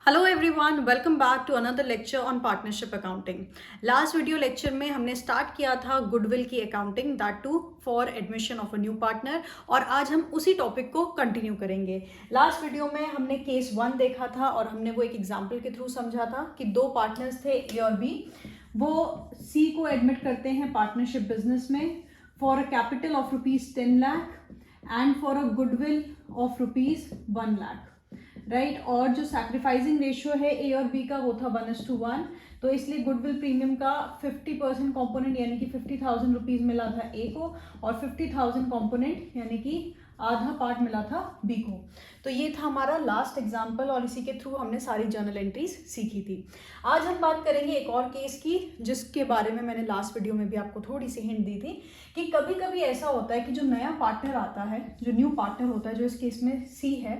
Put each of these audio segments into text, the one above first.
Hello everyone, welcome back to another lecture on partnership accounting. Last video lecture में हमने start किया था goodwill की accounting, that too for admission of a new partner, और आज हम उसी टॉपिक को कंटिन्यू करेंगे। लास्ट वीडियो में हमने केस 1 देखा था और हमने वो एक एग्जाम्पल के थ्रू समझा था कि दो पार्टनर्स थे ए और बी। वो सी को एडमिट करते हैं पार्टनरशिप बिजनेस में for a capital of ₹10 lakh and for a goodwill of ₹1 lakh, right. और जो सैक्रिफाइसिंग रेशियो है ए और बी का वो था 1:1, तो इसलिए गुडविल प्रीमियम का 50% कॉम्पोनेंट यानी कि 50,000 रुपीज मिला था ए को और 50,000 कॉम्पोनेंट यानी कि आधा पार्ट मिला था बी को। तो ये था हमारा लास्ट एग्जाम्पल और इसी के थ्रू हमने सारी जर्नल एंट्रीज सीखी थी। आज हम बात करेंगे एक और केस की, जिसके बारे में मैंने लास्ट वीडियो में भी आपको थोड़ी सी हिंट दी थी कि कभी कभी ऐसा होता है कि जो नया पार्टनर आता है, जो न्यू पार्टनर होता है, जो इस केस में सी है,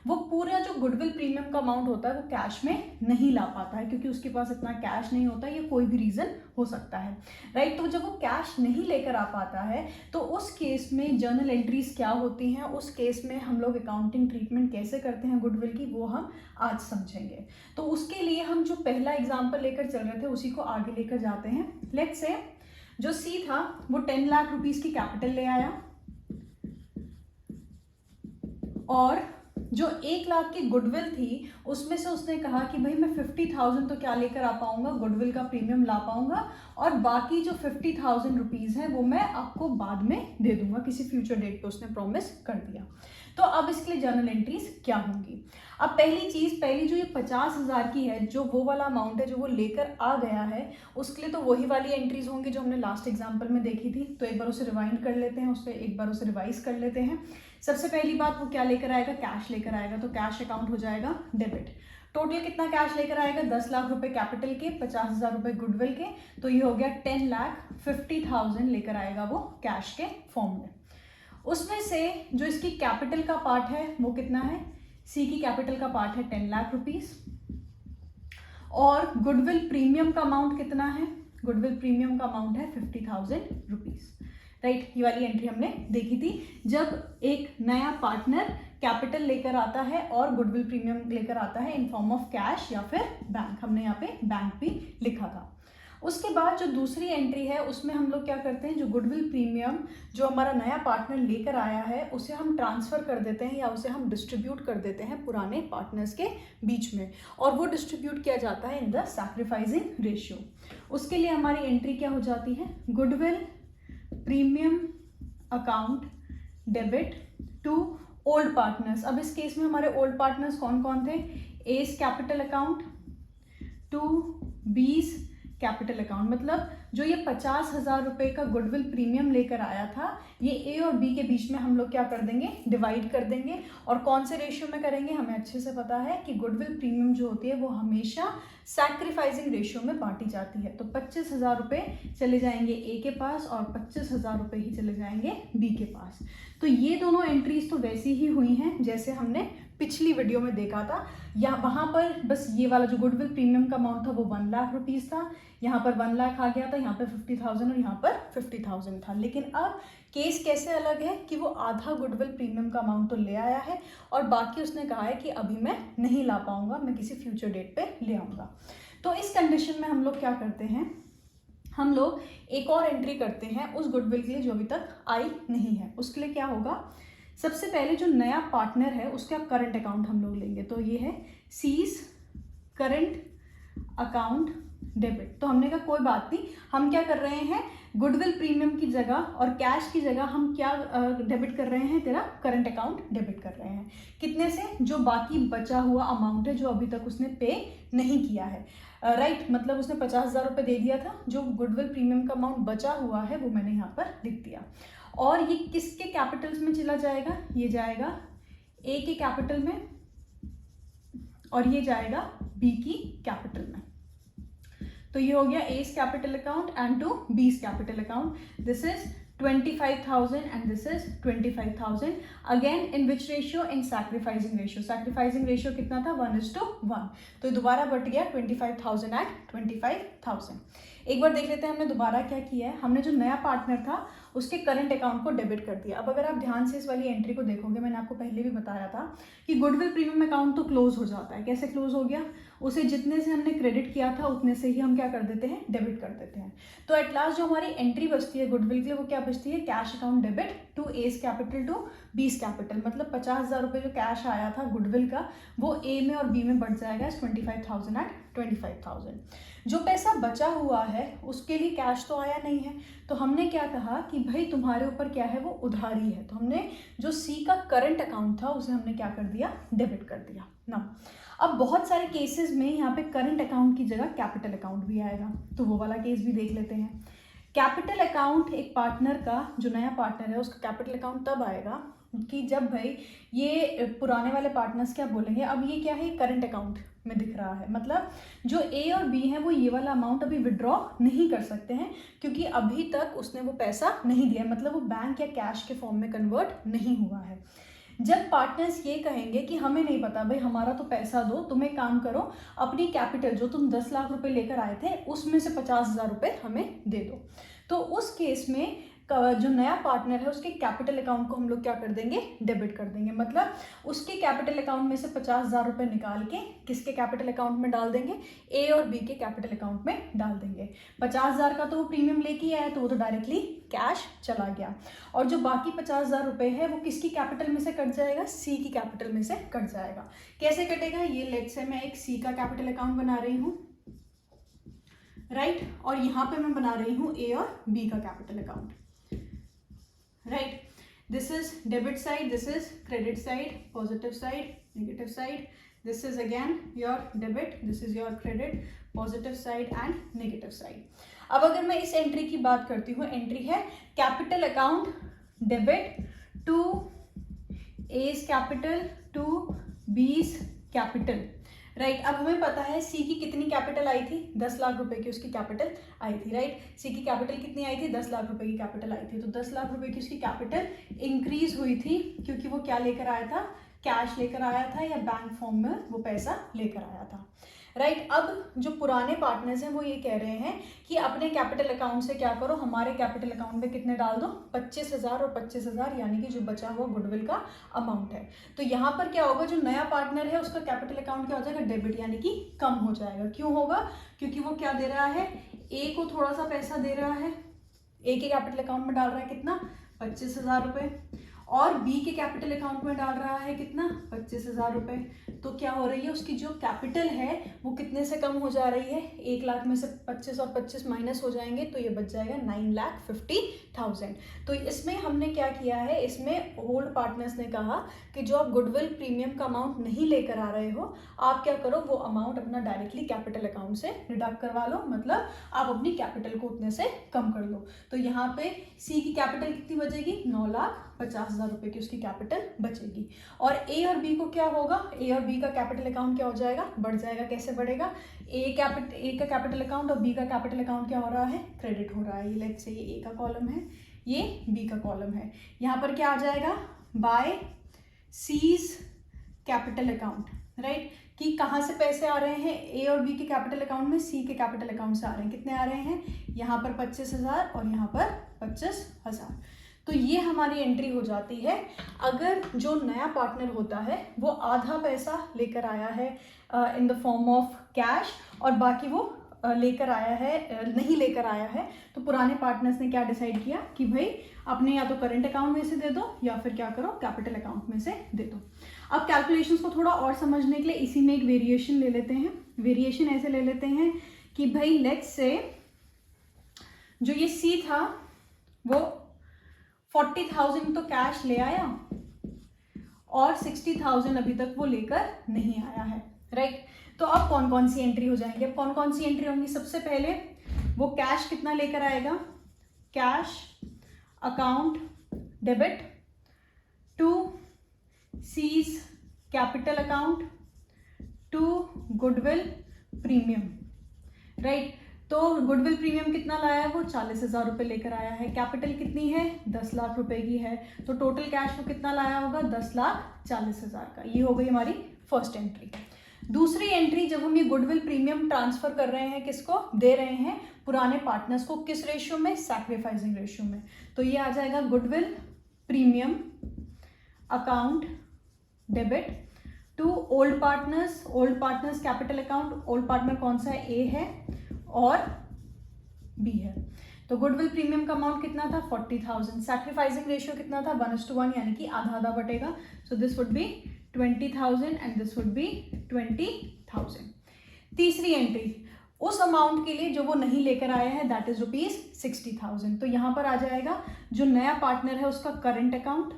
वो पूरा जो गुडविल प्रीमियम का अमाउंट होता है वो कैश में नहीं ला पाता है क्योंकि उसके पास इतना कैश नहीं होता, ये कोई भी रीज़न हो सकता है, राइट। तो जब वो कैश नहीं लेकर आ पाता है तो उस केस में जर्नल एंट्रीज क्या होती हैं, उस केस में हम लोग अकाउंटिंग ट्रीटमेंट कैसे करते हैं गुडविल की, वो हम आज समझेंगे। तो उसके लिए हम जो पहला एग्जाम्पल लेकर चल रहे थे उसी को आगे लेकर जाते हैं। लेट्स से जो सी था वो 10 लाख रुपीज़ की कैपिटल ले आया और जो 1 लाख की गुडविल थी उसमें से उसने कहा कि भाई मैं 50,000 तो क्या लेकर आ पाऊंगा, गुडविल का प्रीमियम ला पाऊंगा, और बाकी जो 50,000 रुपीज़ है वो मैं आपको बाद में दे दूंगा, किसी फ्यूचर डेट पे उसने प्रॉमिस कर दिया। तो अब इसके लिए जर्नल एंट्रीज क्या होंगी? अब पहली जो ये 50,000 की है, जो वो वाला अमाउंट है जो वो लेकर आ गया है, उसके लिए तो वही वाली एंट्रीज होंगी जो हमने लास्ट एग्जाम्पल में देखी थी। तो एक बार उसे रिवाइंड कर लेते हैं, उससे एक बार उसे रिवाइज कर लेते हैं। सबसे पहली बात, वो क्या लेकर आएगा? कैश लेकर आएगा, तो कैश अकाउंट हो जाएगा डेबिट। टोटल कितना कैश लेकर आएगा? 10 लाख रुपए कैपिटल के, 50,000 रुपए गुडविल के, तो ये हो गया 10,50,000 लेकर आएगा वो कैश के फॉर्म में। उसमें से जो इसकी कैपिटल का पार्ट है वो कितना है? सी की कैपिटल का पार्ट है 10 लाख रुपीज, और गुडविल प्रीमियम का अमाउंट कितना है? गुडविल प्रीमियम का अमाउंट है 50,000 रुपीज, राइट। ये वाली एंट्री हमने देखी थी जब एक नया पार्टनर कैपिटल लेकर आता है और गुडविल प्रीमियम लेकर आता है इन फॉर्म ऑफ कैश या फिर बैंक। हमने यहाँ पे बैंक भी लिखा था। उसके बाद जो दूसरी एंट्री है उसमें हम लोग क्या करते हैं, जो गुडविल प्रीमियम जो हमारा नया पार्टनर लेकर आया है उसे हम ट्रांसफ़र कर देते हैं या उसे हम डिस्ट्रीब्यूट कर देते हैं पुराने पार्टनर्स के बीच में, और वो डिस्ट्रीब्यूट किया जाता है इन द सैक्रिफाइसिंग रेशियो। उसके लिए हमारी एंट्री क्या हो जाती है? Goodwill premium account debit to old partners. अब इस केस में हमारे ओल्ड पार्टनर्स कौन कौन थे? A's capital account to B's capital account. मतलब जो ये 50,000 रुपये का गुडविल प्रीमियम लेकर आया था, ये ए और बी के बीच में हम लोग क्या कर देंगे? डिवाइड कर देंगे। और कौन से रेशियो में करेंगे? हमें अच्छे से पता है कि गुडविल प्रीमियम जो होती है वो हमेशा सैक्रिफाइसिंग रेशियो में बांटी जाती है। तो 25,000 रुपये चले जाएंगे ए के पास और 25,000 रुपये ही चले जाएंगे बी के पास। तो ये दोनों एंट्रीज तो वैसी ही हुई हैं जैसे हमने पिछली वीडियो में देखा था। या वहाँ पर बस ये वाला जो गुडविल प्रीमियम का अमाउंट था वो 1 लाख रुपीज़ था, यहाँ पर 1 लाख आ गया था, यहाँ पर 50,000 और यहाँ पर 50,000 था। लेकिन अब केस कैसे अलग है कि वो आधा गुडविल प्रीमियम का अमाउंट तो ले आया है और बाकी उसने कहा है कि अभी मैं नहीं ला पाऊंगा, मैं किसी फ्यूचर डेट पे ले आऊँगा। तो इस कंडीशन में हम लोग क्या करते हैं? हम लोग एक और एंट्री करते हैं उस गुडविल के लिए जो अभी तक आई नहीं है। उसके लिए क्या होगा? सबसे पहले जो नया पार्टनर है उसका करंट अकाउंट हम लोग लेंगे। तो ये है सीज करंट अकाउंट डेबिट। तो हमने कहा कोई बात नहीं, हम क्या कर रहे हैं, गुडविल प्रीमियम की जगह और कैश की जगह हम क्या डेबिट कर रहे हैं? तेरा करंट अकाउंट डेबिट कर रहे हैं। कितने से? जो बाकी बचा हुआ अमाउंट है जो अभी तक उसने पे नहीं किया है, राइट। मतलब उसने 50,000 रुपये दे दिया था, जो गुडविल प्रीमियम का अमाउंट बचा हुआ है वो मैंने यहाँ पर लिख दिया। और ये किसके कैपिटल्स में चला जाएगा? ये जाएगा ए के कैपिटल में और ये जाएगा बी की कैपिटल में। तो ये हो गया A's capital account and to B's capital account. This is 25,000 and this is 25,000। Again in which ratio? In sacrificing ratio. Sacrificing ratio कितना था? 1:1। तो दोबारा बढ़ गया 25,000 एट 25,000। एक बार देख लेते हैं हमने दोबारा क्या किया है। हमने जो नया पार्टनर था उसके करंट अकाउंट को डेबिट कर दिया। अब अगर आप ध्यान से इस वाली एंट्री को देखोगे, मैंने आपको पहले भी बताया था कि गुडविल प्रीमियम अकाउंट तो क्लोज हो जाता है। कैसे क्लोज हो गया? उसे जितने से हमने क्रेडिट किया था उतने से ही हम क्या कर देते हैं, डेबिट कर देते हैं। तो एट लास्ट जो हमारी एंट्री बचती है गुडविल के लिए वो क्या बचती है, cash account debit to A's capital to B's capital. मतलब 50,000 रुपये जो कैश आया था गुडविल का वो ए में और बी में बढ़ जाएगा 25,000 एट 25,000। जो पैसा बचा हुआ है उसके लिए कैश तो आया नहीं है, तो हमने क्या कहा कि भाई तुम्हारे ऊपर क्या है, वो उधारी है। तो हमने जो सी का करंट अकाउंट था उसे हमने क्या कर दिया, डेबिट कर दिया ना। अब बहुत सारे केसेस में यहाँ पे करंट अकाउंट की जगह कैपिटल अकाउंट भी आएगा, तो वो वाला केस भी देख लेते हैं। कैपिटल अकाउंट एक पार्टनर का, जो नया पार्टनर है उसका कैपिटल अकाउंट तब आएगा कि जब भाई ये पुराने वाले पार्टनर्स क्या बोलेंगे, अब ये क्या है, करंट अकाउंट में दिख रहा है, मतलब जो ए और बी है वो ये वाला अमाउंट अभी विड्रॉ नहीं कर सकते हैं क्योंकि अभी तक उसने वो पैसा नहीं दिया, मतलब वो बैंक या कैश के फॉर्म में कन्वर्ट नहीं हुआ है। जब पार्टनर्स ये कहेंगे कि हमें नहीं पता भाई, हमारा तो पैसा दो, तुम एक काम करो, अपनी कैपिटल जो तुम 10 लाख रुपए लेकर आए थे उसमें से 50,000 रुपये हमें दे दो, तो उस केस में जो नया पार्टनर है उसके कैपिटल अकाउंट को हम लोग क्या कर देंगे, डेबिट कर देंगे। मतलब उसके कैपिटल अकाउंट में से 50,000 रुपये निकाल के किसके कैपिटल अकाउंट में डाल देंगे, ए और बी के कैपिटल अकाउंट में डाल देंगे। 50,000 का तो वो प्रीमियम लेके आया तो वो तो डायरेक्टली कैश चला गया, और जो बाकी 50,000 रुपये है वो किसकी कैपिटल में से कट जाएगा, सी की कैपिटल में से कट जाएगा। कैसे कटेगा, ये लेट से मैं एक सी का कैपिटल अकाउंट बना रही हूँ, राइट, और यहाँ पे मैं बना रही हूँ ए और बी का capital account, right? This is debit side, this is credit side, positive side, negative side. This is again your debit, this is your credit, positive side and negative side. अब अगर मैं इस एंट्री की बात करती हूँ, entry है capital account debit to A's capital to B's capital, right. अब हमें पता है सी की कितनी कैपिटल आई थी, 10 लाख रुपए की उसकी कैपिटल आई थी, राइट। सी की कैपिटल कितनी आई थी, 10 लाख रुपए की कैपिटल आई थी, तो 10 लाख रुपए की उसकी कैपिटल इंक्रीज हुई थी क्योंकि वो क्या लेकर आया था, कैश लेकर आया था या बैंक फॉर्म में वो पैसा लेकर आया था, राइट। अब जो पुराने पार्टनर्स हैं वो ये कह रहे हैं कि अपने कैपिटल अकाउंट से क्या करो, हमारे कैपिटल अकाउंट में कितने डाल दो, 25,000 और 25,000, यानी कि जो बचा हुआ गुडविल का अमाउंट है। तो यहाँ पर क्या होगा, जो नया पार्टनर है उसका कैपिटल अकाउंट क्या हो जाएगा, डेबिट, यानी कि कम हो जाएगा। क्यों होगा, क्योंकि वो क्या दे रहा है, ए को थोड़ा सा पैसा दे रहा है, ए के कैपिटल अकाउंट में डाल रहा है कितना, 25,000 रुपये, और बी के कैपिटल अकाउंट में डाल रहा है कितना, 25,000 रुपये। तो क्या हो रही है, उसकी जो कैपिटल है वो कितने से कम हो जा रही है, 1 लाख में से 25 और 25 माइनस हो जाएंगे तो ये बच जाएगा 9,50,000। तो इसमें हमने क्या किया है, इसमें ओल्ड पार्टनर्स ने कहा कि जो आप गुडविल प्रीमियम का अमाउंट नहीं लेकर आ रहे हो, आप क्या करो, वो अमाउंट अपना डायरेक्टली कैपिटल अकाउंट से डिडक्ट करवा लो, मतलब आप अपनी कैपिटल को उतने से कम कर लो। तो यहाँ पे सी की कैपिटल कितनी बचेगी, 9,50,000 रुपये की उसकी कैपिटल बचेगी। और ए और बी को क्या होगा, ए और बी का कैपिटल अकाउंट क्या हो जाएगा, बढ़ जाएगा। कैसे बढ़ेगा, ए का कैपिटल अकाउंट और बी का कैपिटल अकाउंट क्या हो रहा है, क्रेडिट हो रहा है। लेट्स से ये ए का कॉलम है, ये बी का कॉलम है, यहाँ पर क्या आ जाएगा, by C's capital account, right, कि कहाँ से पैसे आ रहे हैं, ए और बी के कैपिटल अकाउंट में सी के कैपिटल अकाउंट से आ रहे हैं। कितने आ रहे हैं, यहाँ पर 25,000 और यहाँ पर 25,000। तो ये हमारी एंट्री हो जाती है। अगर जो नया पार्टनर होता है वो आधा पैसा लेकर आया है in the form of cash और बाकी वो लेकर आया है, नहीं लेकर आया है, तो पुराने पार्टनर्स ने क्या डिसाइड किया कि भाई अपने या तो करंट अकाउंट में से दे दो या फिर क्या करो, कैपिटल अकाउंट में से दे दो। अब कैलकुलेशंस को थोड़ा और समझने के लिए इसी में एक वेरिएशन ले लेते हैं। वेरिएशन ऐसे ले लेते हैं कि भाई लेट्स से जो ये सी था वो 40,000 तो कैश ले आया और 60,000 अभी तक वो लेकर नहीं आया है, राइट। तो अब कौन कौन सी एंट्री हो जाएंगे, अब कौन कौन सी एंट्री होंगी, सबसे पहले वो कैश कितना लेकर आएगा, cash account debit to C's capital account to goodwill premium, right. तो गुडविल प्रीमियम कितना लाया है, वो 40,000 रुपये लेकर आया है। कैपिटल कितनी है, 10 लाख रुपए की है, तो टोटल कैश वो कितना लाया होगा, 10,40,000 का। ये हो गई हमारी फर्स्ट एंट्री। दूसरी एंट्री, जब हम ये गुडविल प्रीमियम ट्रांसफर कर रहे हैं, किसको दे रहे हैं, पुराने पार्टनर्स को, किस रेशियो में, सैक्रिफाइसिंग रेशियो में। तो ये आ जाएगा goodwill premium account debit to old partners. Old partners capital account, old partner कौन सा है, ए है और बी है। तो गुडविल प्रीमियम का अमाउंट कितना था, 40,000। सैक्रिफाइसिंग रेशियो कितना था, 1:1, यानी कि आधा आधा बटेगा। So this would be 20,000 and this would be 20,000। तीसरी एंट्री, उस अमाउंट के लिए जो वो नहीं लेकर आया है, दैट इज ₹60,000। तो यहाँ पर आ जाएगा जो नया पार्टनर है उसका करंट अकाउंट।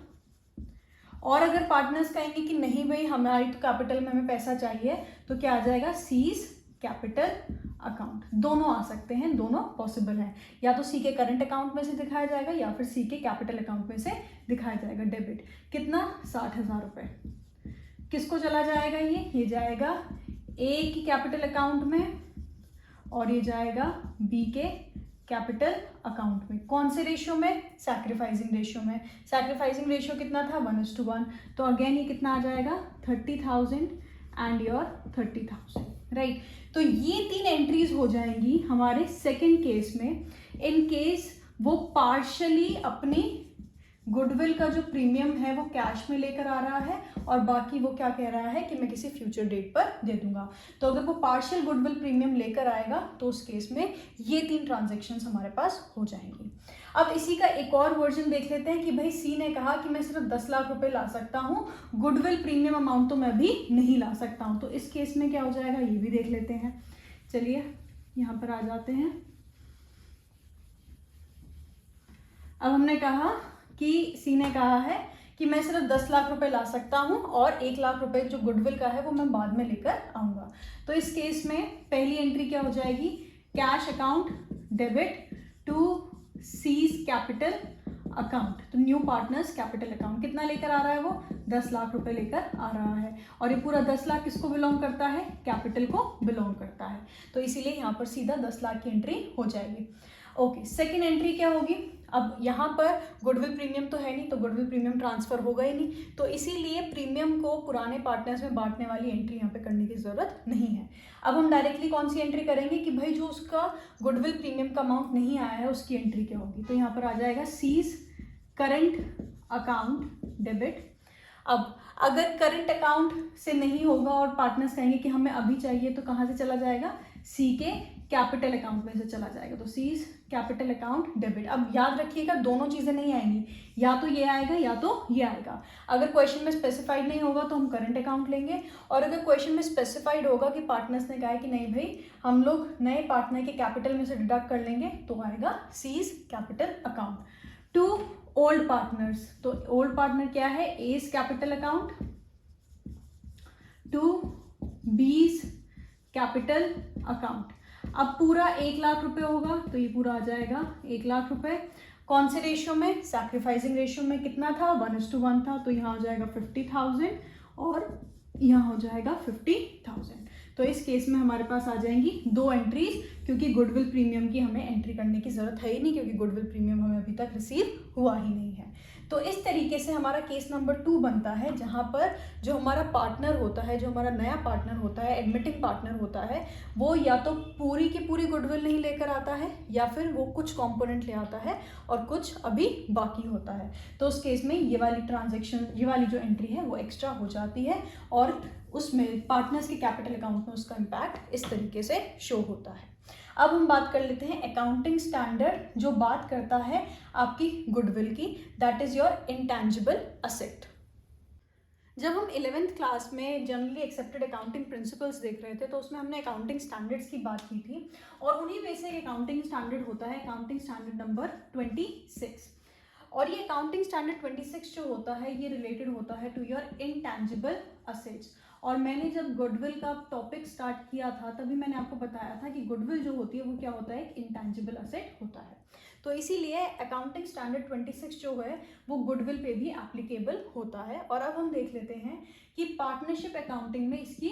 और अगर पार्टनर्स कहेंगे कि नहीं भाई हमारी तो कैपिटल में हमें पैसा चाहिए, तो क्या आ जाएगा, सीज कैपिटल अकाउंट। दोनों आ सकते हैं, दोनों पॉसिबल है, या तो सी के करंट अकाउंट में से दिखाया जाएगा या फिर सी के कैपिटल अकाउंट में से दिखाया जाएगा। डेबिट कितना, 60,000 रुपये। किसको चला जाएगा, ये जाएगा ए की कैपिटल अकाउंट में और ये जाएगा बी के कैपिटल अकाउंट में। कौन से रेशियो में, सैक्रिफाइसिंग रेशियो में। सैक्रिफाइसिंग रेशियो कितना था, 1:1। तो अगेन ये कितना आ जाएगा, 30,000 एंड योर 30,000, राइट। तो ये 3 एंट्रीज हो जाएंगी हमारे सेकेंड केस में। इन केस वो पार्शली अपनी गुडविल का जो प्रीमियम है वो कैश में लेकर आ रहा है और बाकी वो क्या कह रहा है कि मैं किसी फ्यूचर डेट पर दे दूंगा। तो अगर वो पार्शियल गुडविल प्रीमियम लेकर आएगा तो उस केस में ये 3 ट्रांजैक्शंस हमारे पास हो जाएंगी। अब इसी का एक और वर्जन देख लेते हैं कि भाई सी ने कहा कि मैं सिर्फ 10 लाख रुपए ला सकता हूँ, गुडविल प्रीमियम अमाउंट तो मैं भी नहीं ला सकता हूँ। तो इस केस में क्या हो जाएगा, ये भी देख लेते हैं। चलिए यहाँ पर आ जाते हैं। अब हमने कहा कि सी ने कहा है कि मैं सिर्फ 10 लाख रुपए ला सकता हूं और 1 लाख रुपए जो गुडविल का है वो मैं बाद में लेकर आऊंगा। तो इस केस में पहली एंट्री क्या हो जाएगी, cash account debit to C's capital account. तो न्यू पार्टनर्स कैपिटल अकाउंट कितना लेकर आ रहा है, वो 10 लाख रुपए लेकर आ रहा है और ये पूरा 10 लाख किसको बिलोंग करता है, कैपिटल को बिलोंग करता है। तो इसीलिए यहाँ पर सीधा 10 लाख की एंट्री हो जाएगी। ओके, सेकेंड एंट्री क्या होगी, अब यहाँ पर गुडविल प्रीमियम तो है नहीं, तो गुडविल प्रीमियम ट्रांसफर होगा ही नहीं, तो इसीलिए प्रीमियम को पुराने पार्टनर्स में बांटने वाली एंट्री यहाँ पे करने की जरूरत नहीं है। अब हम डायरेक्टली कौन सी एंट्री करेंगे कि भाई जो उसका गुडविल प्रीमियम का अमाउंट नहीं आया है उसकी एंट्री क्या होगी। तो यहाँ पर आ जाएगा सीज करंट अकाउंट डेबिट। अब अगर करंट अकाउंट से नहीं होगा और पार्टनर्स कहेंगे कि हमें अभी चाहिए, तो कहाँ से चला जाएगा, सी के कैपिटल अकाउंट में से चला जाएगा। तो सीज कैपिटल अकाउंट डेबिट। अब याद रखिएगा दोनों चीज़ें नहीं आएंगी, या तो ये आएगा या तो ये आएगा। अगर क्वेश्चन में स्पेसिफाइड नहीं होगा तो हम करंट अकाउंट लेंगे, और अगर क्वेश्चन में स्पेसिफाइड होगा कि पार्टनर्स ने कहा कि नहीं भाई हम लोग नए पार्टनर के कैपिटल में से डिडक्ट कर लेंगे, तो आएगा C's capital account to old partners. तो ओल्ड पार्टनर क्या है, A's capital account to B's capital account. अब पूरा 1 लाख रुपए होगा तो ये पूरा आ जाएगा 1 लाख रुपए। कौन से रेशियो में, सैक्रिफाइसिंग रेशियो में कितना था, 1:1 था, तो यहाँ हो जाएगा 50,000 और यहाँ हो जाएगा 50,000। तो इस केस में हमारे पास आ जाएंगी 2 एंट्रीज, क्योंकि गुडविल प्रीमियम की हमें एंट्री करने की जरूरत है ही नहीं, क्योंकि गुडविल प्रीमियम हमें अभी तक रिसीव हुआ ही नहीं है। तो इस तरीके से हमारा केस नंबर 2 बनता है, जहाँ पर जो हमारा पार्टनर होता है, जो हमारा नया पार्टनर होता है, एडमिटिंग पार्टनर होता है, वो या तो पूरी की पूरी गुडविल नहीं लेकर आता है या फिर वो कुछ कंपोनेंट ले आता है और कुछ अभी बाकी होता है। तो उस केस में ये वाली ट्रांजैक्शन, ये वाली जो एंट्री है वो एक्स्ट्रा हो जाती है और उसमें पार्टनर्स के कैपिटल अकाउंट में उसका इम्पैक्ट इस तरीके से शो होता है। अब हम बात कर लेते हैं अकाउंटिंग स्टैंडर्ड जो बात करता है आपकी गुडविल की, that is your intangible asset. जब हम 11th क्लास में जनरली एक्सेप्टेड अकाउंटिंग प्रिंसिपल्स देख रहे थे तो उसमें हमने अकाउंटिंग स्टैंडर्ड्स की बात की थी, और उन्हीं में से एक अकाउंटिंग स्टैंडर्ड होता है अकाउंटिंग स्टैंडर्ड नंबर 26। और ये अकाउंटिंग स्टैंडर्ड 26 जो होता है ये रिलेटेड होता है टू योर इंटैंजिबल असेट्स। और मैंने जब गुडविल का टॉपिक स्टार्ट किया था तभी मैंने आपको बताया था कि गुडविल जो होती है वो क्या होता है, एक इंटैंजिबल असेट होता है। तो इसीलिए अकाउंटिंग स्टैंडर्ड 26 जो है वो गुडविल पे भी एप्लीकेबल होता है। और अब हम देख लेते हैं कि पार्टनरशिप अकाउंटिंग में इसकी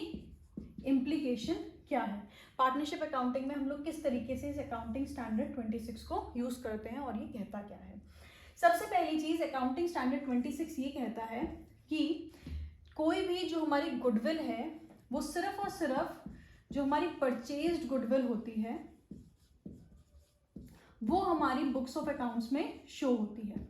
इम्प्लीकेशन क्या है। पार्टनरशिप अकाउंटिंग में हम लोग किस तरीके से इस अकाउंटिंग स्टैंडर्ड 26 को यूज़ करते हैं और ये कहता क्या है। सबसे पहली चीज़ अकाउंटिंग स्टैंडर्ड 26 ये कहता है कि कोई भी जो हमारी गुडविल है वो सिर्फ और सिर्फ जो हमारी परचेज्ड गुडविल होती है वो हमारी बुक्स ऑफ अकाउंट्स में शो होती है,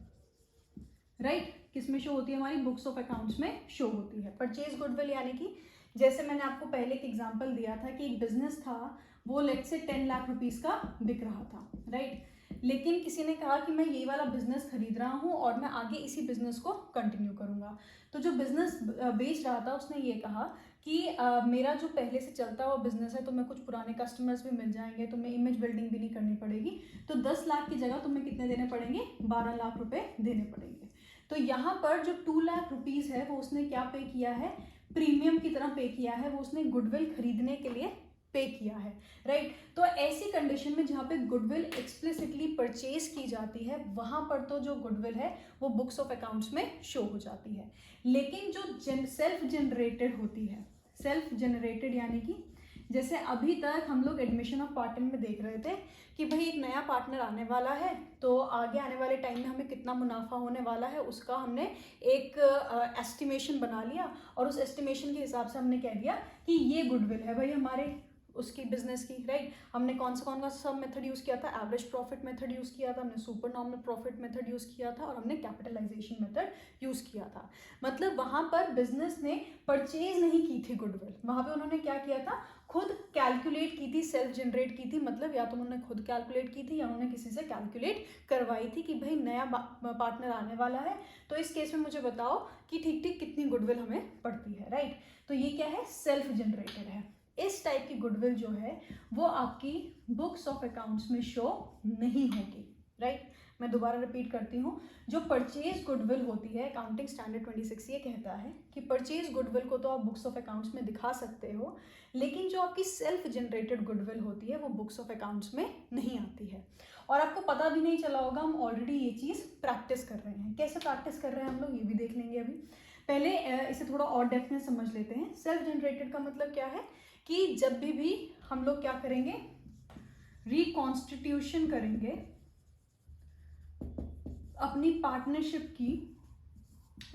राइट? किस में शो होती है? हमारी बुक्स ऑफ अकाउंट्स में शो होती है। परचेज गुडविल यानी कि जैसे मैंने आपको पहले एक एग्जांपल दिया था कि एक बिजनेस था, वो लेट्स से 10 लाख रुपीस का बिक रहा था, राइट? लेकिन किसी ने कहा कि मैं ये वाला बिजनेस खरीद रहा हूँ और मैं आगे इसी बिजनेस को कंटिन्यू करूँगा। तो जो बिजनेस बेच रहा था उसने ये कहा कि मेरा जो पहले से चलता हुआ बिजनेस है, तो मैं कुछ पुराने कस्टमर्स भी मिल जाएंगे, तो मैं इमेज बिल्डिंग भी नहीं करनी पड़ेगी, तो 10 लाख की जगह तुम्हें कितने देने पड़ेंगे? 12 लाख रुपए देने पड़ेंगे। तो यहाँ पर जो 2 लाख रुपीज़ है वो उसने क्या पे किया है? प्रीमियम की तरह पे किया है, वो उसने गुडविल खरीदने के लिए पे किया है, राइट? तो ऐसी कंडीशन में जहाँ पे गुडविल एक्सप्लिसिटली परचेज की जाती है, वहाँ पर तो जो गुडविल है वो बुक्स ऑफ अकाउंट्स में शो हो जाती है। लेकिन जो सेल्फ जनरेटेड होती है, सेल्फ जनरेटेड यानी कि जैसे अभी तक हम लोग एडमिशन ऑफ पार्टनर में देख रहे थे कि भाई एक नया पार्टनर आने वाला है, तो आगे आने वाले टाइम में हमें कितना मुनाफा होने वाला है उसका हमने एक एस्टिमेशन बना लिया, और उस एस्टिमेशन के हिसाब से हमने कह दिया कि ये गुडविल है भाई हमारे उसकी बिजनेस की, राइट? हमने कौन सा सब मेथड यूज़ किया था? एवरेज प्रॉफिट मेथड यूज़ किया था, हमने super normal profit method use किया था, और हमने कैपिटलाइजेशन मेथड यूज़ किया था। मतलब वहाँ पर बिजनेस ने परचेज नहीं की थी गुडविल, वहाँ पे उन्होंने क्या किया था? खुद कैलकुलेट की थी, सेल्फ जनरेट की थी। मतलब या तो उन्होंने खुद कैलकुलेट की थी या उन्होंने किसी से कैलकुलेट करवाई थी कि भाई नया पार्टनर आने वाला है, तो इस केस में मुझे बताओ कि ठीक ठीक कितनी गुडविल हमें पड़ती है, राइट? तो ये क्या है? सेल्फ जनरेटेड है। इस टाइप की गुडविल जो है वो आपकी बुक्स ऑफ अकाउंट्स में शो नहीं होगी, राइट? मैं दोबारा रिपीट करती हूँ, जो परचेज गुडविल होती है, अकाउंटिंग स्टैंडर्ड 26 ये कहता है कि परचेज गुडविल को तो आप बुक्स ऑफ अकाउंट्स में दिखा सकते हो, लेकिन जो आपकी सेल्फ जनरेटेड गुडविल होती है वो बुक्स ऑफ अकाउंट्स में नहीं आती है। और आपको पता भी नहीं चला होगा, हम ऑलरेडी ये चीज़ प्रैक्टिस कर रहे हैं। कैसे प्रैक्टिस कर रहे हैं हम लोग, ये भी देख लेंगे अभी। पहले इसे थोड़ा और डेप्थ में समझ लेते हैं। सेल्फ जनरेटेड का मतलब क्या है कि जब भी हम लोग क्या करेंगे? रिकॉन्स्टिट्यूशन करेंगे अपनी पार्टनरशिप की।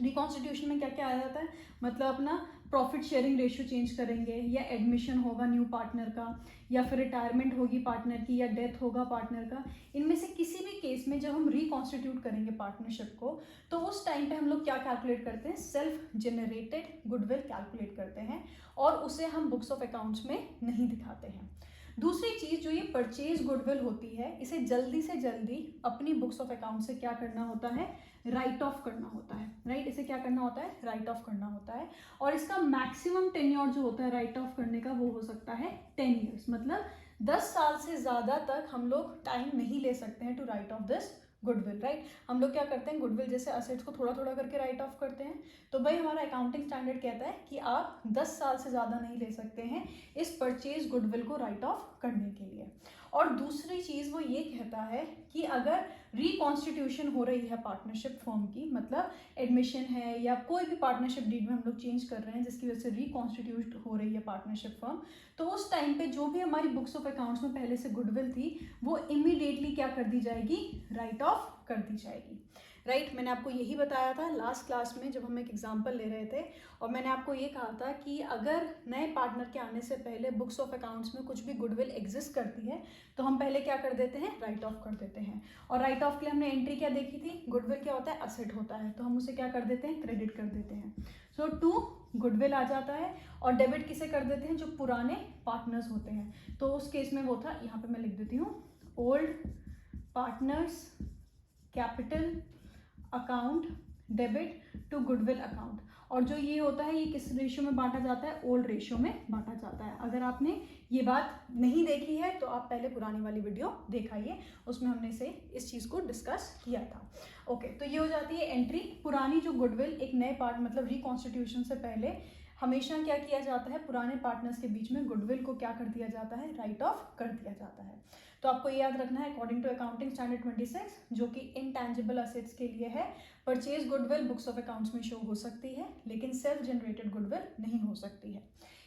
रिकॉन्स्टिट्यूशन में क्या क्या आ जाता है? मतलब अपना प्रॉफिट शेयरिंग रेशियो चेंज करेंगे, या एडमिशन होगा न्यू पार्टनर का, या फिर रिटायरमेंट होगी पार्टनर की, या डेथ होगा पार्टनर का। इनमें से किसी भी केस में जब हम रिकॉन्स्टिट्यूट करेंगे पार्टनरशिप को, तो उस टाइम पे हम लोग क्या कैलकुलेट करते हैं? सेल्फ जनरेटेड गुडविल कैलकुलेट करते हैं, और उसे हम बुक्स ऑफ अकाउंट्स में नहीं दिखाते हैं। दूसरी चीज़, जो ये परचेज गुडविल होती है, इसे जल्दी से जल्दी अपनी बुक्स ऑफ अकाउंट से क्या करना होता है? राइट ऑफ करना होता है, राइट? इसे क्या करना होता है? राइट ऑफ करना होता है। और इसका मैक्सिमम टेन्योर जो होता है राइट ऑफ करने का, वो हो सकता है 10 ईयर्स। मतलब 10 साल से ज़्यादा तक हम लोग टाइम नहीं ले सकते हैं to write off this goodwill, right? हम लोग क्या करते हैं? गुडविल जैसे असेट्स को थोड़ा थोड़ा करके राइट ऑफ करते हैं। तो भाई हमारा अकाउंटिंग स्टैंडर्ड कहता है कि आप 10 साल से ज़्यादा नहीं ले सकते हैं इस परचेज गुडविल को राइट ऑफ करने के लिए। और दूसरी चीज़ वो ये कहता है कि अगर रिकॉन्स्टिट्यूशन हो रही है पार्टनरशिप फर्म की, मतलब एडमिशन है या कोई भी पार्टनरशिप डीड में हम लोग चेंज कर रहे हैं जिसकी वजह से रिकॉन्स्टिट्यूट हो रही है पार्टनरशिप फर्म, तो उस टाइम पे जो भी हमारी बुक्स ऑफ अकाउंट्स में पहले से गुडविल थी वो इमीडिएटली क्या कर दी जाएगी? राइट ऑफ कर दी जाएगी, राइट? मैंने आपको यही बताया था लास्ट क्लास में जब हम एक एग्जांपल ले रहे थे, और मैंने आपको ये कहा था कि अगर नए पार्टनर के आने से पहले बुक्स ऑफ अकाउंट्स में कुछ भी गुडविल एग्जिस्ट करती है तो हम पहले क्या कर देते हैं? राइट ऑफ कर देते हैं। और राइट ऑफ के लिए हमने एंट्री क्या देखी थी? गुडविल क्या होता है? असेट होता है, तो हम उसे क्या कर देते हैं? क्रेडिट कर देते हैं। सो टू गुडविल आ जाता है, और डेबिट किसे कर देते हैं? जो पुराने पार्टनर्स होते हैं। तो उस केस में वो था, यहाँ पे मैं लिख देती हूँ, old partners capital account debit to goodwill account. और जो ये होता है ये किस रेशियो में बांटा जाता है? ओल्ड रेशियो में बांटा जाता है। अगर आपने ये बात नहीं देखी है तो आप पहले पुरानी वाली वीडियो दिखाइए, उसमें हमने इस चीज़ को डिस्कस किया था। ओके, तो ये हो जाती है एंट्री। पुरानी जो गुडविल एक नए पार्ट मतलब रिकॉन्स्टिट्यूशन से पहले हमेशा क्या किया जाता है? पुराने पार्टनर्स के बीच में गुडविल को क्या कर दिया जाता है? राइट ऑफ कर दिया जाता है। तो आपको ये याद रखना है, अकॉर्डिंग टू अकाउंटिंग स्टैंडर्ड 26 जो कि इनटैंजिबल असेट्स के लिए है, purchase goodwill books of accounts में शो हो सकती है, लेकिन सेल्फ जनरेटेड गुडविल नहीं हो सकती है।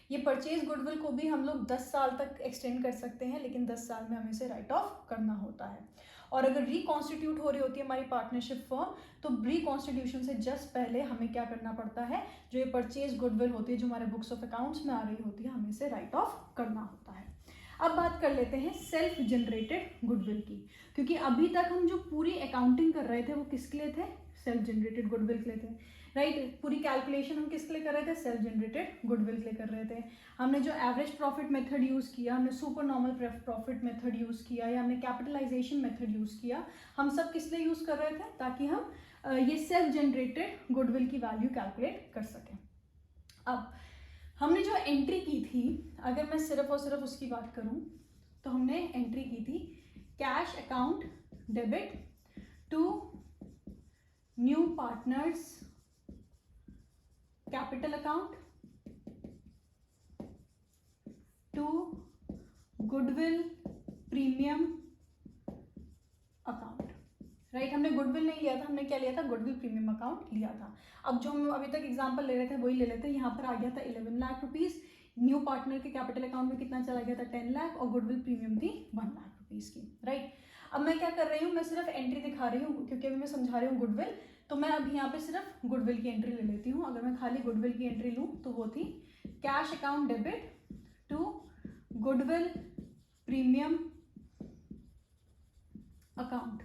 ये परचेज गुडविल को भी हम लोग 10 साल तक एक्सटेंड कर सकते हैं, लेकिन 10 साल में हमें इसे राइट ऑफ करना होता है। और अगर रिकॉन्स्टिट्यूट हो रही होती है हमारी पार्टनरशिप फर्म, तो रिकॉन्स्टिट्यूशन से जस्ट पहले हमें क्या करना पड़ता है, जो ये परचेज गुडविल होती है जो हमारे बुक्स ऑफ अकाउंट्स में आ रही होती है, हमें इसे राइट ऑफ करना होता है। अब बात कर लेते हैं सेल्फ जनरेटेड गुडविल की, क्योंकि अभी तक हम जो पूरी अकाउंटिंग कर रहे थे वो किसके लिए थे, सेल्फ जनरेटेड गुडविल के लिए थे, राइट। पूरी कैलकुलेशन हम किसके लिए कर रहे थे, सेल्फ जनरेटेड गुडविल के लिए कर रहे थे। हमने जो एवरेज प्रॉफिट मेथड यूज़ किया, हमने super normal profit method use किया, या हमने कैपिटलाइजेशन मेथड यूज़ किया, हम सब किस लिए यूज़ कर रहे थे, ताकि हम ये सेल्फ जनरेटेड गुडविल की वैल्यू कैलकुलेट कर सकें। अब हमने जो एंट्री की थी, अगर मैं सिर्फ और सिर्फ उसकी बात करूं, तो हमने एंट्री की थी cash account debit to new partners capital account to goodwill premium account, right. हमने गुडविल नहीं लिया था, हमने क्या लिया था, गुडविल प्रीमियम अकाउंट लिया था। अब जो हम अभी तक एग्जांपल ले रहे थे वही ले लेते हैं। यहाँ पर आ गया था 11 लाख रुपीज़, न्यू पार्टनर के कैपिटल अकाउंट में कितना चला गया था, 10 लाख, और गुडविल प्रीमियम थी 1 लाख रुपीज़ की, राइट। अब मैं क्या कर रही हूँ, मैं सिर्फ एंट्री दिखा रही हूँ, क्योंकि अभी मैं समझा रही हूँ गुडविल, तो मैं अभी यहाँ पे सिर्फ गुडविल की एंट्री ले लेती हूँ। अगर मैं खाली गुडविल की एंट्री लूँ तो वो थी cash account debit to goodwill premium account,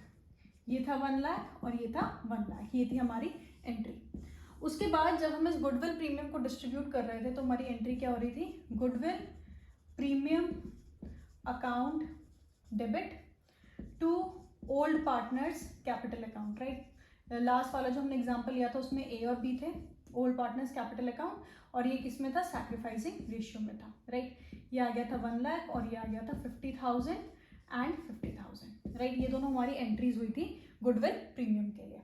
ये था 1 लाख और ये था 1 लाख, ये थी हमारी एंट्री। उसके बाद जब हम इस गुडविल प्रीमियम को डिस्ट्रीब्यूट कर रहे थे तो हमारी एंट्री क्या हो रही थी, goodwill premium account debit to old partners capital account, right. Last वाला जो हमने एग्जांपल लिया था उसमें ए और बी थे, ओल्ड पार्टनर्स कैपिटल अकाउंट, और ये किसमें था, सैक्रिफाइसिंग रेशियो में था, राइट। ये आ गया था 1 लाख और ये आ गया था 50,000 एंड 50,000, राइट। ये दोनों हमारी एंट्रीज हुई थी गुडविल प्रीमियम के लिए।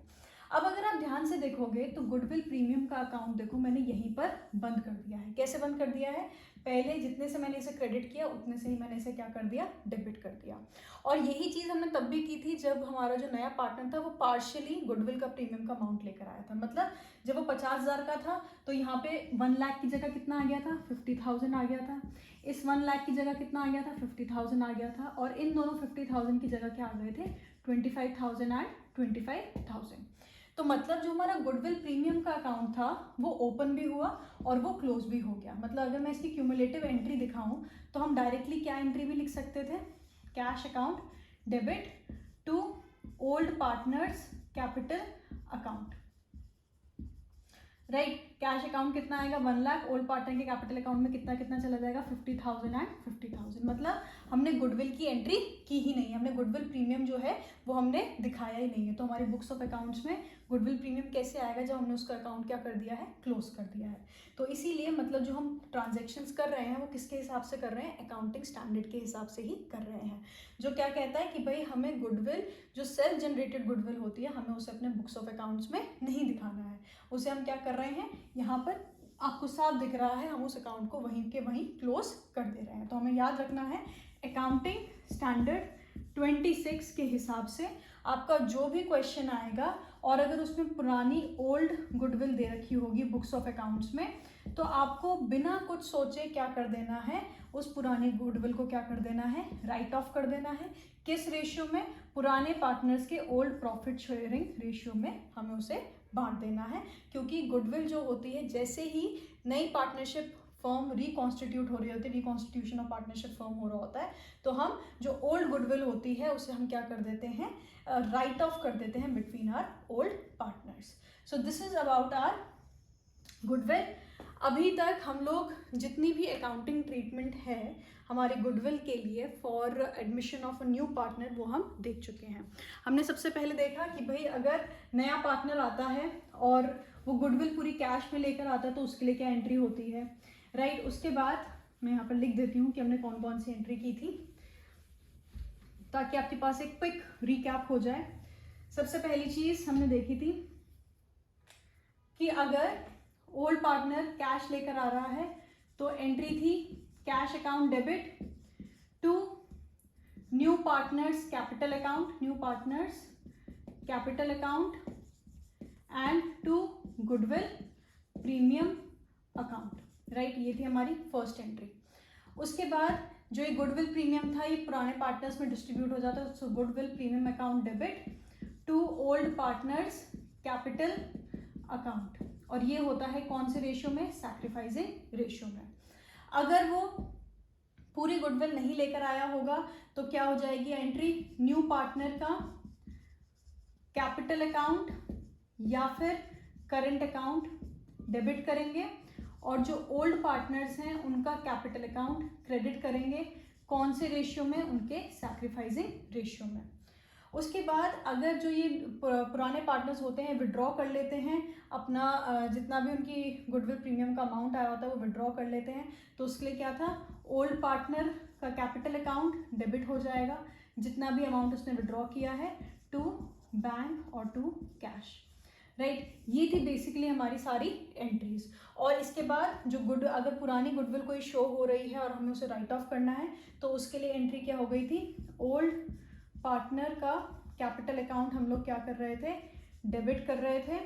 अब अगर आप ध्यान से देखोगे तो गुडविल प्रीमियम का अकाउंट देखो मैंने यहीं पर बंद कर दिया है। कैसे बंद कर दिया है, पहले जितने से मैंने इसे क्रेडिट किया उतने से ही मैंने इसे क्या कर दिया, डेबिट कर दिया। और यही चीज़ हमने तब भी की थी जब हमारा जो नया पार्टनर था वो पार्शियली गुडविल का प्रीमियम का अमाउंट लेकर आया था। मतलब जब वो 50,000 का था तो यहाँ पे 1 लाख की जगह कितना आ गया था, 50,000 आ गया था। इस 1 लाख की जगह कितना आ गया था, 50,000 आ गया था। और इन दोनों 50,000 की जगह क्या आ गए थे, 25,000 एंड 25,000। तो मतलब जो हमारा गुडविल प्रीमियम का अकाउंट था वो ओपन भी हुआ और वो क्लोज भी हो गया। मतलब अगर मैं इसकी क्यूमुलेटिव एंट्री दिखाऊं तो हम डायरेक्टली क्या एंट्री भी लिख सकते थे, cash account debit to old partners capital account, right. Cash account कितना आएगा, 1 लाख, ओल्ड पार्टनर के कैपिटल अकाउंट में कितना कितना चला जाएगा, 50,000 एंड 50,000। मतलब हमने गुडविल की एंट्री की ही नहीं, हमने गुडविल प्रीमियम जो है वो हमने दिखाया ही नहीं है। तो हमारी बुक्स ऑफ अकाउंट्स में गुडविल प्रीमियम कैसे आएगा, जब हमने उसका अकाउंट क्या कर दिया है, क्लोज कर दिया है। तो इसीलिए मतलब जो हम ट्रांजेक्शन्स कर रहे हैं वो किसके हिसाब से कर रहे हैं, अकाउंटिंग स्टैंडर्ड के हिसाब से ही कर रहे हैं, जो क्या कहता है कि भाई हमें गुडविल जो सेल्फ जनरेटेड गुडविल होती है हमें उसे अपने बुक्स ऑफ अकाउंट्स में नहीं दिखाना है। उसे हम क्या कर रहे हैं, यहाँ पर आपको साफ दिख रहा है, हम उस अकाउंट को वहीं के वहीं क्लोज कर दे रहे हैं। तो हमें याद रखना है अकाउंटिंग स्टैंडर्ड 26 के हिसाब से आपका जो भी क्वेश्चन आएगा और अगर उसमें पुरानी ओल्ड गुडविल दे रखी होगी बुक्स ऑफ अकाउंट्स में, तो आपको बिना कुछ सोचे क्या कर देना है, उस पुरानी गुडविल को क्या कर देना है, राइट ऑफ कर देना है। किस रेशियो में, पुराने पार्टनर्स के ओल्ड प्रॉफिट शेयरिंग रेशियो में हमें उसे बांट देना है। क्योंकि गुडविल जो होती है, जैसे ही नई पार्टनरशिप फर्म रिकॉन्स्टिट्यूट हो रही होती है, रिकॉन्स्टिट्यूशन ऑफ पार्टनरशिप फर्म हो रहा होता है, तो हम जो ओल्ड गुडविल होती है उसे हम क्या कर देते हैं, राइट ऑफ कर देते हैं between our old partners. So this is about our goodwill. अभी तक हम लोग जितनी भी अकाउंटिंग ट्रीटमेंट है हमारे गुडविल के लिए for admission of a new partner वो हम देख चुके हैं। हमने सबसे पहले देखा कि भाई अगर नया पार्टनर आता है और वो गुडविल पूरी कैश में लेकर आता है तो उसके लिए क्या एंट्री होती है, राइट। उसके बाद मैं यहाँ पर लिख देती हूँ कि हमने कौन कौन सी एंट्री की थी ताकि आपके पास एक क्विक रिकैप हो जाए। सबसे पहली चीज़ हमने देखी थी कि अगर ओल्ड पार्टनर कैश लेकर आ रहा है तो एंट्री थी cash account debit to new partners capital account, new partners capital account and to goodwill premium account, right. ये थी हमारी फर्स्ट एंट्री। उसके बाद जो ये गुडविल प्रीमियम था ये पुराने पार्टनर्स में डिस्ट्रीब्यूट हो जाता है, so goodwill premium account debit to old partners capital account, और ये होता है कौन से रेशियो में, सैक्रिफाइसिंग रेशियो में। अगर वो पूरी गुडविल नहीं लेकर आया होगा तो क्या हो जाएगी एंट्री, न्यू पार्टनर का कैपिटल अकाउंट या फिर करंट अकाउंट डेबिट करेंगे, और जो ओल्ड पार्टनर्स हैं उनका कैपिटल अकाउंट क्रेडिट करेंगे, कौन से रेशियो में, उनके सैक्रिफाइसिंग रेशियो में। उसके बाद अगर जो ये पुराने पार्टनर्स होते हैं विड्रॉ कर लेते हैं अपना जितना भी उनकी गुडविल प्रीमियम का अमाउंट आया होता है वो विड्रॉ कर लेते हैं, तो उसके लिए क्या था, ओल्ड पार्टनर का कैपिटल अकाउंट डेबिट हो जाएगा, जितना भी अमाउंट उसने विड्रॉ किया है टू बैंक और टू कैश, राइट। ये थी बेसिकली हमारी सारी एंट्रीज। और इसके बाद जो अगर पुरानी गुडविल कोई शो हो रही है और हमें उसे राइट ऑफ करना है तो उसके लिए एंट्री क्या हो गई थी, ओल्ड पार्टनर का कैपिटल अकाउंट हम लोग क्या कर रहे थे, डेबिट कर रहे थे,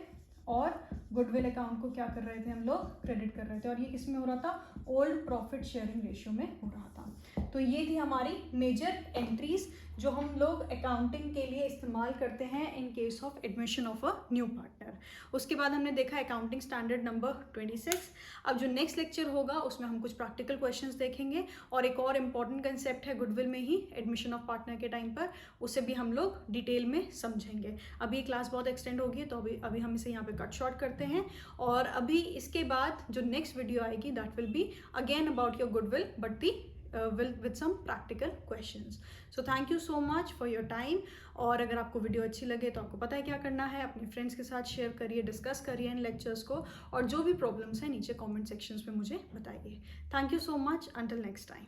और गुडविल अकाउंट को क्या कर रहे थे, हम लोग क्रेडिट कर रहे थे, और ये किस में हो रहा था, ओल्ड प्रॉफिट शेयरिंग रेशियो में हो रहा था। तो ये थी हमारी मेजर एंट्रीज जो हम लोग अकाउंटिंग के लिए इस्तेमाल करते हैं in case of admission of a new partner. उसके बाद हमने देखा अकाउंटिंग स्टैंडर्ड नंबर 26। अब जो नेक्स्ट लेक्चर होगा उसमें हम कुछ प्रैक्टिकल क्वेश्चंस देखेंगे, और एक और इम्पॉर्टेंट कंसेप्ट है गुडविल में ही एडमिशन ऑफ पार्टनर के टाइम पर, उसे भी हम लोग डिटेल में समझेंगे। अभी ये क्लास बहुत एक्सटेंड होगी तो अभी हम इसे यहाँ पे कट शॉर्ट करते हैं, और अभी इसके बाद जो नेक्स्ट वीडियो आएगी that will be again about your goodwill but the with some practical questions. So thank you so much for your time। और अगर आपको वीडियो अच्छी लगे तो आपको पता है क्या करना है, अपने फ्रेंड्स के साथ शेयर करिए, डिस्कस करिए इन लेक्चर्स को, और जो भी प्रॉब्लम्स हैं नीचे कमेंट सेक्शंस में मुझे बताइए। Thank you so much, until next time.